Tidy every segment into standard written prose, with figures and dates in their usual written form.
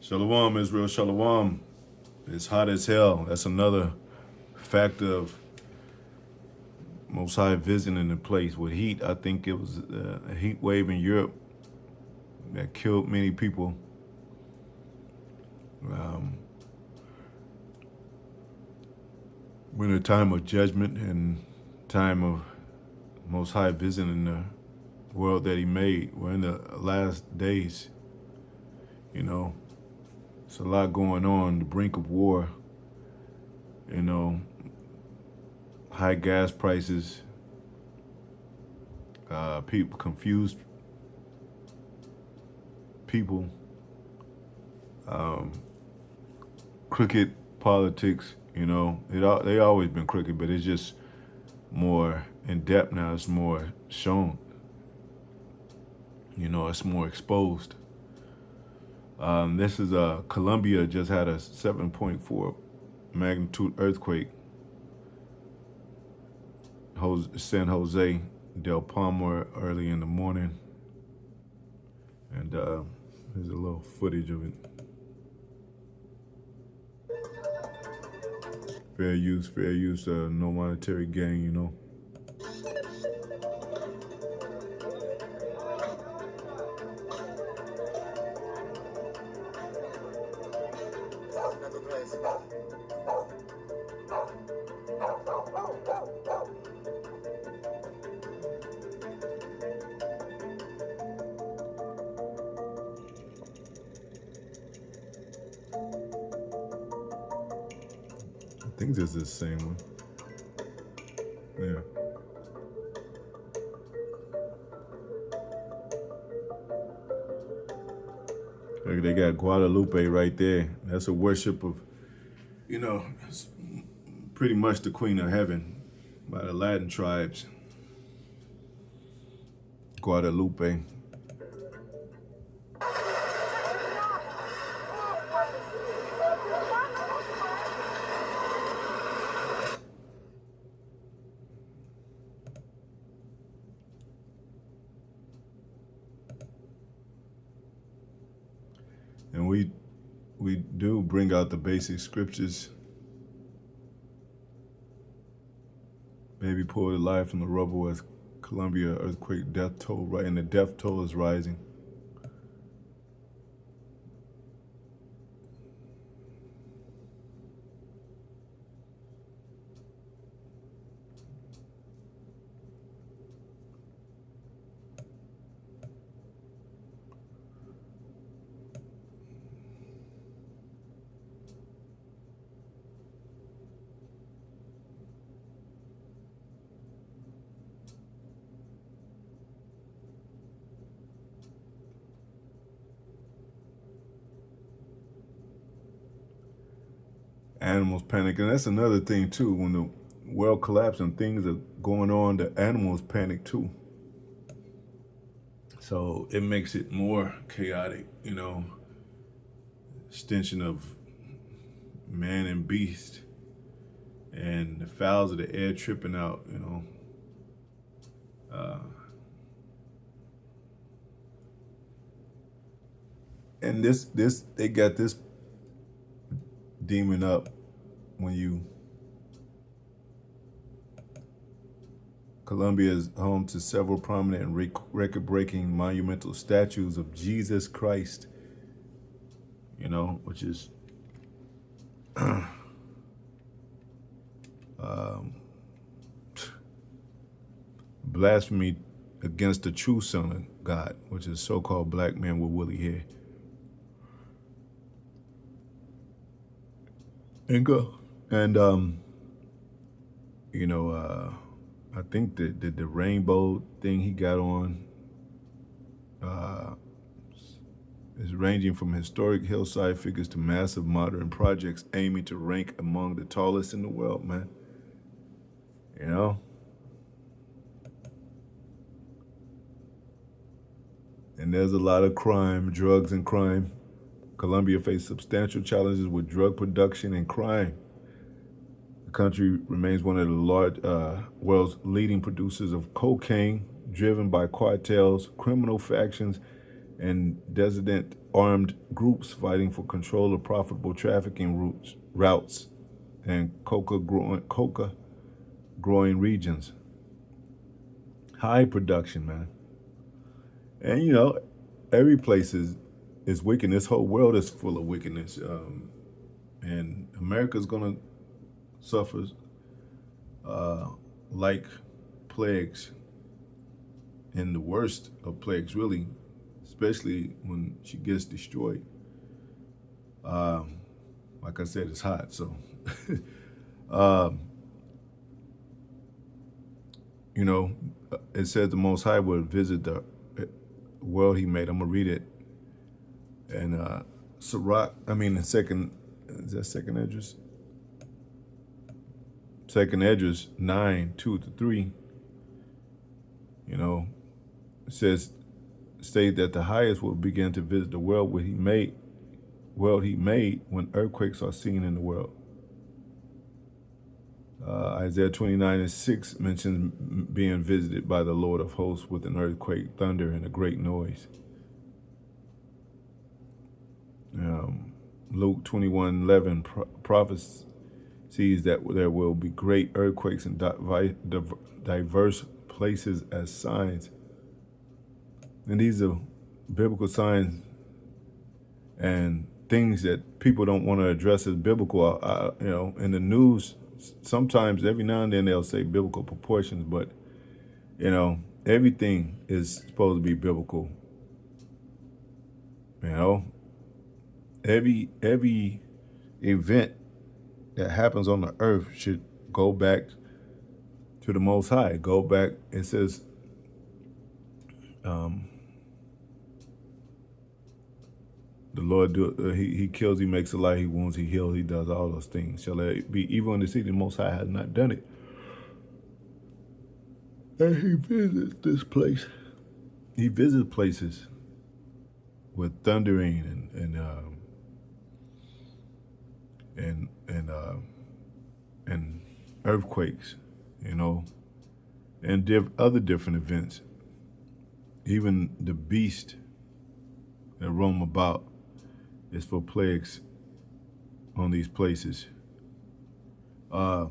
Shalom, Israel, shalom. It's hot as hell. That's another factor of Most High visiting the place with heat. I think it was a heat wave in Europe that killed many people. We're in a time of judgment and time of Most High visiting the world that He made. We're in the last days. You know, it's a lot going on. The brink of war. You know, high gas prices. People confused people. Crooked politics. You know, they always been crooked, but it's just more in depth now. It's more shown. You know, it's more exposed. This is Colombia just had a 7.4 magnitude earthquake. San Jose, Del Palma early in the morning, and there's a little footage of it. Fair use, no monetary gain, you know. I think this is the same one. Yeah. Look, they got Guadalupe right there. That's a worship of, you know, it's pretty much the Queen of Heaven by the Latin tribes. Guadalupe. And we do bring out the basic scriptures. Baby pulled alive from the rubble as Colombia earthquake death toll, right? And the death toll is rising. Animals panic, and that's another thing too. When the world collapses and things are going on, the animals panic too. So it makes it more chaotic, you know. Extension of man and beast, and the fowls of the air tripping out, you know. And this they got this demon up when you. Colombia is home to several prominent and record-breaking monumental statues of Jesus Christ, you know, which is blasphemy against the true Son of God, which is so-called black man with woolly hair. And go. And you know, I think the rainbow thing he got on is ranging from historic hillside figures to massive modern projects aiming to rank among the tallest in the world, man. You know? And there's a lot of crime, drugs and crime. Colombia faced substantial challenges with drug production and crime. The country remains one of the world's leading producers of cocaine, driven by cartels, criminal factions, and dissident armed groups fighting for control of profitable trafficking routes and coca growing regions. High production, man. And every place is wicked. This whole world is full of wickedness. And America's gonna suffer like plagues, and the worst of plagues, really, especially when she gets destroyed. Like I said, it's hot, so um, it says the Most High will visit the world He made. I'm gonna read it, and Sirach. I mean, the second is that second Esdras. Second Esdras 9:2-3. It says, state that the highest will begin to visit the world he made when earthquakes are seen in the world. Isaiah 29:6 mentions being visited by the Lord of hosts with an earthquake, thunder, and a great noise. Luke 21:11 prophesies that there will be great earthquakes in diverse places as signs. And these are biblical signs and things that people don't want to address as biblical. In the news, sometimes every now and then they'll say biblical proportions, but everything is supposed to be biblical. Every event that happens on the earth should go back to the Most High. Go back. It says, the Lord he kills, He makes alive, He wounds, He heals, He does all those things. Shall it be evil in the city? The Most High has not done it. And He visits this place. He visits places with thundering and earthquakes, and other different events. Even the beast that roam about is for plagues on these places. And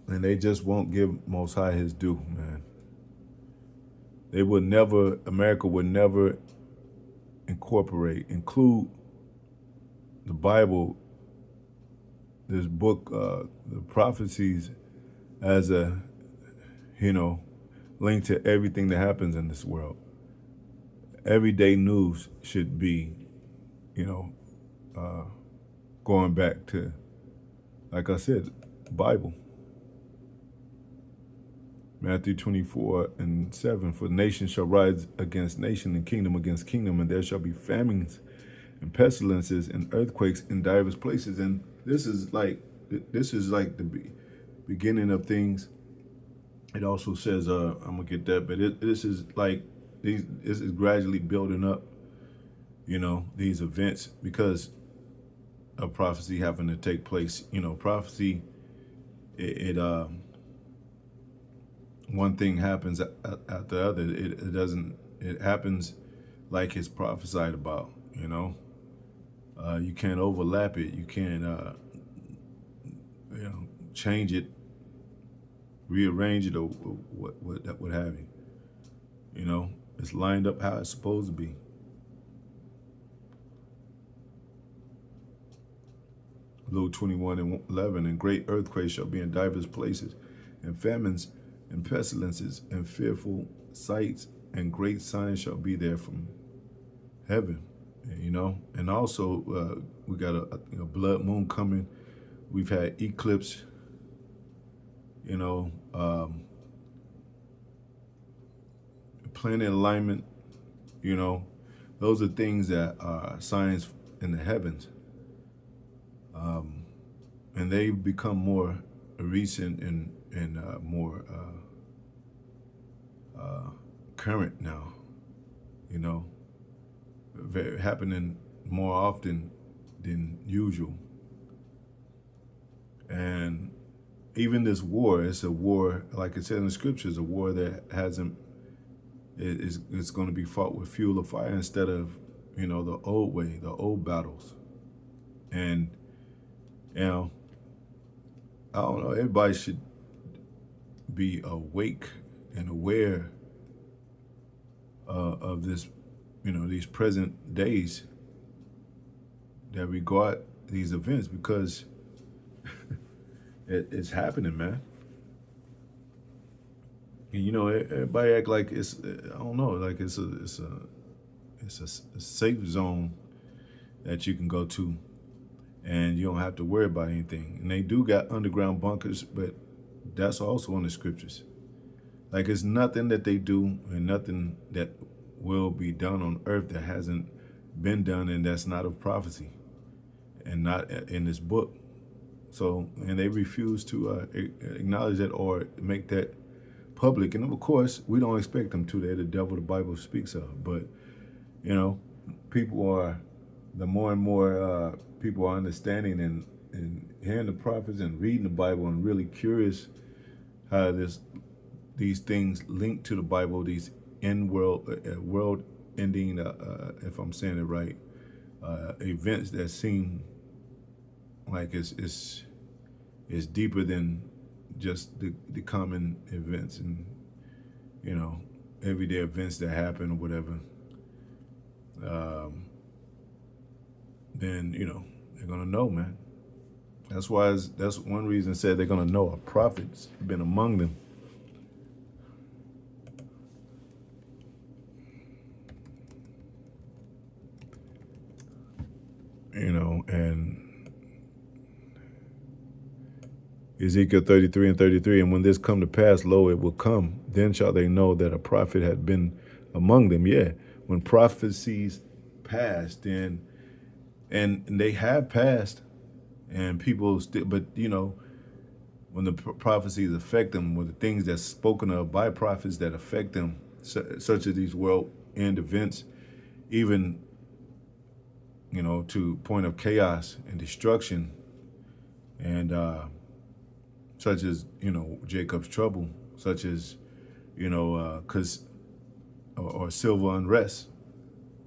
they just won't give Most High His due, man. America would never include the Bible, this book, the prophecies, as a, link to everything that happens in this world. Everyday news should be, going back to, like I said, Bible. Matthew 24:7, for nation shall rise against nation and kingdom against kingdom, and there shall be famines and pestilences and earthquakes in diverse places. And this is like the beginning of things. It also says, I'm gonna get that, but this is like this is gradually building up, these events because of prophecy having to take place. Prophecy, it one thing happens after the other. It doesn't. It happens like it's prophesied about. You can't overlap it. You can't change it, rearrange it, or what have you. It's lined up how it's supposed to be. Luke 21:11, and great earthquakes shall be in divers places, and famines and pestilences and fearful sights and great signs shall be there from heaven. And also we got a blood moon coming. We've had eclipse. Planet alignment. Those are things that are signs in the heavens. And they've become more recent and more current now. Happening more often than usual. And even this war, it's a war, like it said in the scriptures, a war that hasn't it's going to be fought with fuel of fire instead of, the old way, the old battles. And, you know, I don't know, everybody should be awake and aware of this, these present days that regard these events, because it's happening, man. And, everybody act like it's, I don't know, like it's a safe zone that you can go to, and you don't have to worry about anything. And they do got underground bunkers, but that's also in the scriptures. Like, it's nothing that they do and nothing that will be done on earth that hasn't been done, and that's not of prophecy and not in this book. So, and they refuse to acknowledge that or make that public. And of course, we don't expect them to. They're the devil the Bible speaks of. But, people are, the more and more people are understanding and hearing the prophets and reading the Bible and really curious how these things link to the Bible, these world ending, if I'm saying it right, events that seem like it's deeper than just the common events and, everyday events that happen or whatever. Then they're gonna know, man. That's one reason said they're gonna know a prophet's been among them. And Ezekiel 33:33, and when this come to pass, lo, it will come. Then shall they know that a prophet had been among them. Yeah, when prophecies pass, then and they have passed, and people still, but when the prophecies affect them, when the things that's spoken of by prophets that affect them, such as these world end events, even to point of chaos and destruction, and such as Jacob's trouble, such as or civil unrest,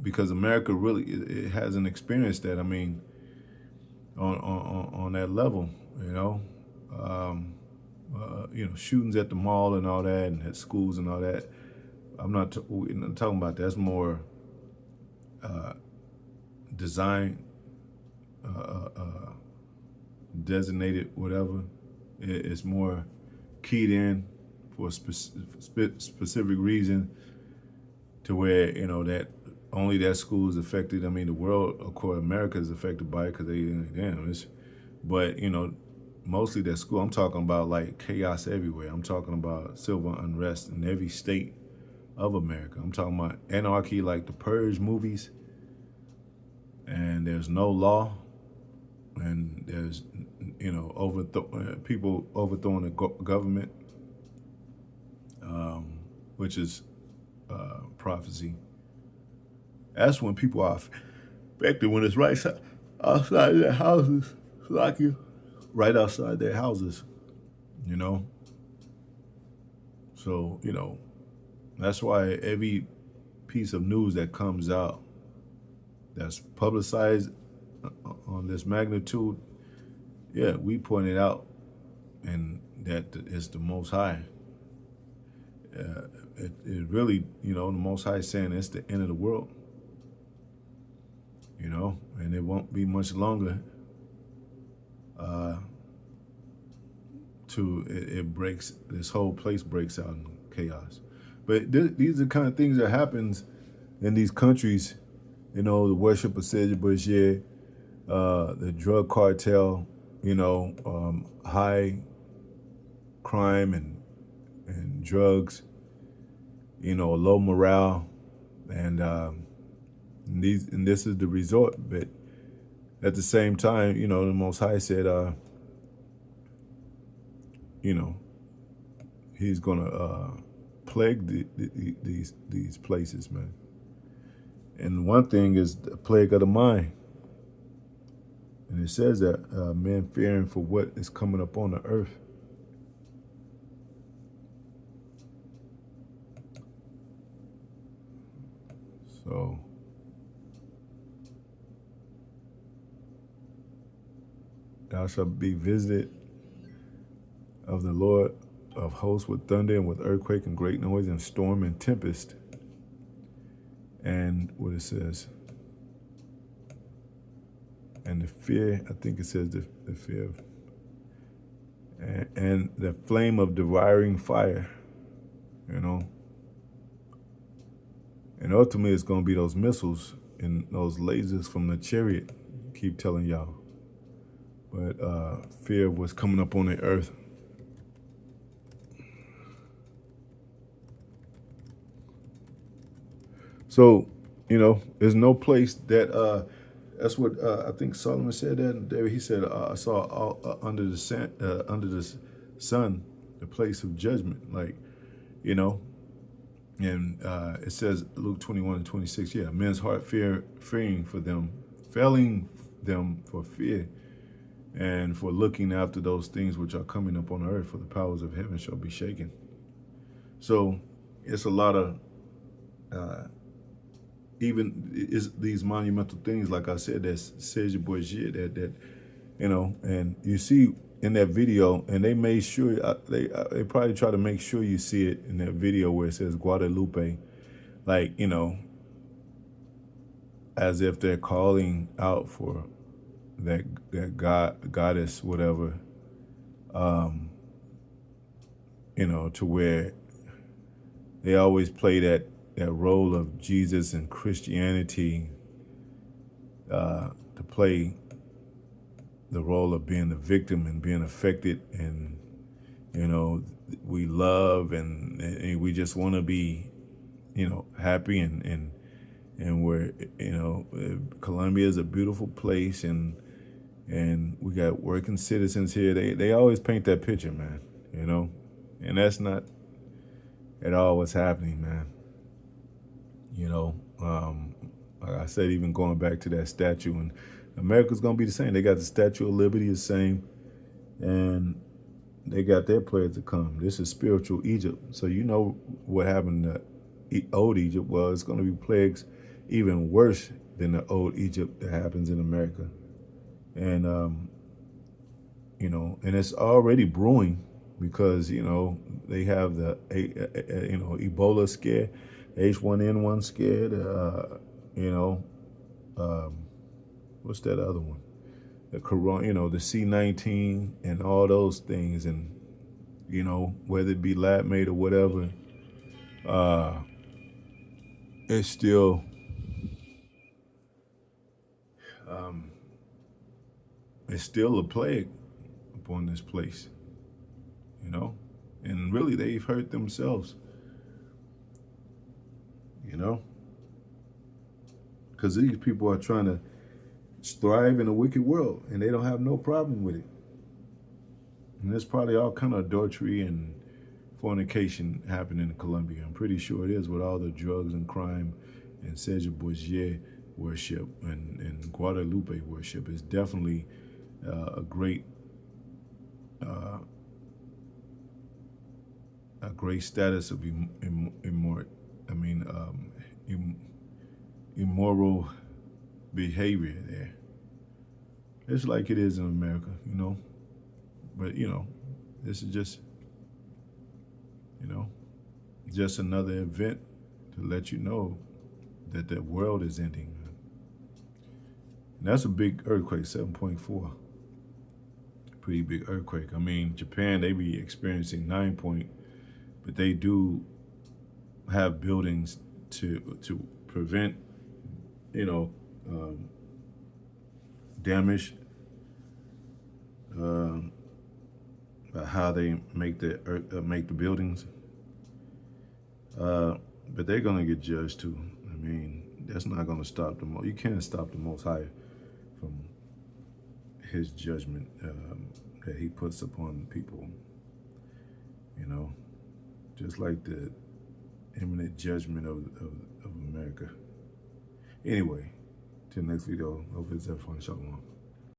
because America really it hasn't experienced that. I mean, on that level, shootings at the mall and all that, and at schools and all that. We're not talking about that. That's more design, designated, whatever. It's more keyed in for a specific reason, to where that only that school is affected. I mean, the world, of course, America is affected by it because but mostly that school. I'm talking about like chaos everywhere. I'm talking about civil unrest in every state of America. I'm talking about anarchy, like the Purge movies, and there's no law, and there's people overthrowing the government, which is prophecy. That's when people are affected, when it's right outside their houses, right outside their houses, So, that's why every piece of news that comes out that's publicized on this magnitude, yeah, we point it out, and that is the Most High. It really, the Most High is saying it's the end of the world, and it won't be much longer it breaks, this whole place breaks out in chaos. But these are the kind of things that happens in these countries, the worship of Cedric Bashir, the drug cartel, high crime and drugs, low morale, and this is the resort. But at the same time, the Most High said, He's gonna plague these places, man. And one thing is the plague of the mind. And it says that men fearing for what is coming up on the earth. So thou shalt be visited of the Lord of hosts with thunder and with earthquake and great noise and storm and tempest. And what it says, and the fear, I think it says the fear of, and the flame of devouring fire, you know. And ultimately it's going to be those missiles and those lasers from the chariot, keep telling y'all. But fear of what's coming up on the earth. So, you know, there's no place that, that's what I think Solomon said that. And David, he said, I saw under the sun, the place of judgment. Like, you know, and it says Luke 21:26, yeah, men's heart fearing for them, failing them for fear, and for looking after those things which are coming up on earth, for the powers of heaven shall be shaken. So it's a lot of even is these monumental things, like I said, that Serge Bourget, that you know, and you see in that video, and they made sure they probably try to make sure you see it in that video where it says Guadalupe, like, you know, as if they're calling out for that goddess, whatever, you know, to where they always play that role of Jesus and Christianity, to play the role of being the victim and being affected, and, you know, we love and we just want to be, you know, happy, and we're, you know, Colombia is a beautiful place, and we got working citizens here. They always paint that picture, man, you know, and that's not at all what's happening, man. You know, like I said, even going back to that statue, and America's going to be the same. They got the Statue of Liberty the same, and they got their plagues to come. This is spiritual Egypt. So you know what happened to old Egypt. Well, it's going to be plagues even worse than the old Egypt that happens in America. And, you know, and it's already brewing, because, you know, they have the, you know, Ebola scare, H1N1 scared, you know, what's that other one? The corona, you know, the C-19 and all those things. And, you know, whether it be lab made or whatever, it's still, a plague upon this place, you know, and really they've hurt themselves, you know, because these people are trying to thrive in a wicked world, and they don't have no problem with it. And there's probably all kind of adultery and fornication happening in Colombia. I'm pretty sure it is, with all the drugs and crime and Serge Bourget worship and Guadalupe worship. Is definitely a great status of immoral behavior there. It's like it is in America, you know. But, you know, this is just, you know, just another event to let you know that the world is ending. And that's a big earthquake, 7.4. Pretty big earthquake. I mean, Japan, they be experiencing 9 point, but they do have buildings to prevent, you know, damage. How they make the buildings, but they're gonna get judged too. I mean, that's not gonna stop the You can't stop the Most High from His judgment that He puts upon people. You know, just like the imminent judgment of America. Anyway, till next video. Hope it's fun. Shalom.